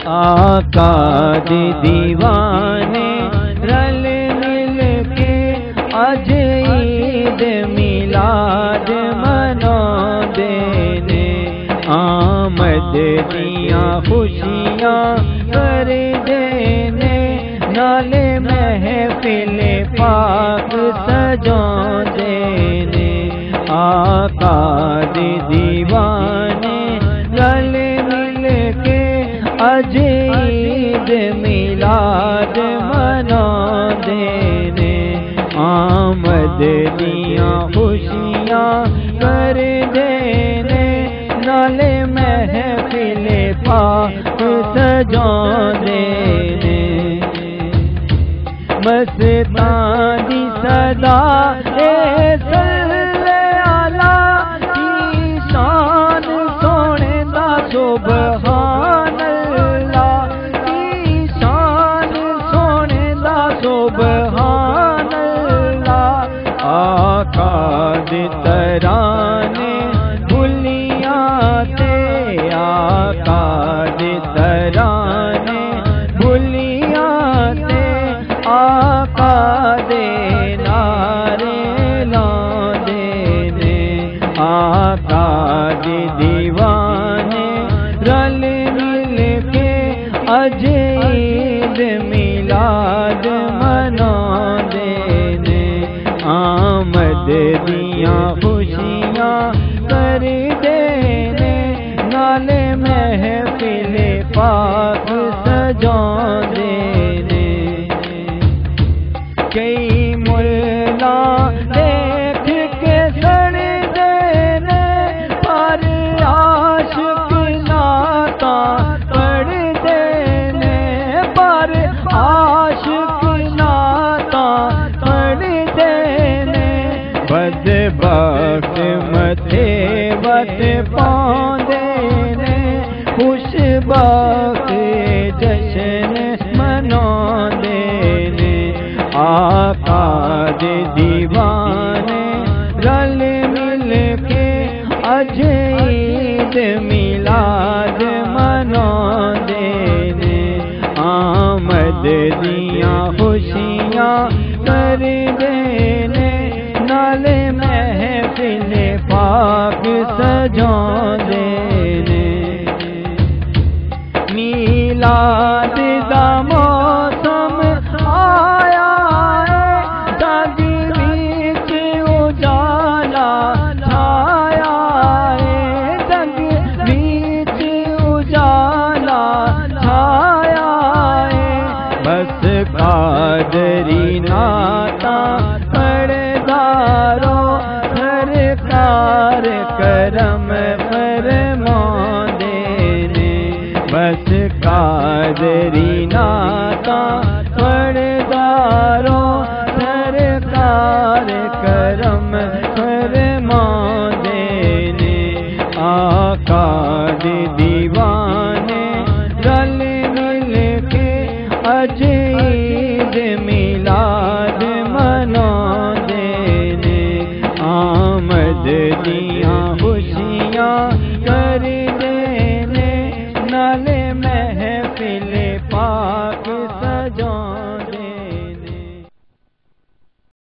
آقا دے دیوانے رل مل کے اج عید میلاد منو دینے آمد دیاں خوشیاں کر دینے نالے محفل پاک سجا دینے آقا دے دیوانے رل مل کے اج عید میلاد منا دینے آمد دیاں خوشیاں کر دینے نالے محفل پاک سجا دینے مستان دی صدا اے صلی اللہ کی شان سونے دا سبحان اللہ کی شان سونے دا سبحان اللہ آقا دے ترانے بھلیاں تے آقا دے ترانے بھلیاں تے آقا دے نعرے لا دینے آقا دے دیوانے رل مل کے اج عید میلاد منا دینے آمد دیاں خوشیاں کر دینے نالے محفل پاک سجا دینے کئی ملا دیکھ کے سڑ دینے پر عاشق ناتا پڑھ دینے پر عاشق ناتا پڑھ دینے بدبخت متھے وت پاؤں دینے خوش بخت جشن منا دینے آقا دے دیوانے رل مل کے اج عید میلاد منا دینے آمد دیاں خوشیاں کر دینے نالے محفل پاک سجا دینے میلاد دا موسم آیا جگ وچ اجالا چھایا جگ وچ اجالا چھایا بس قادری نعتاں پڑھدارو سرکار کرم فرما دینے بس قادری نعتاں پڑھدارو سرکار کرم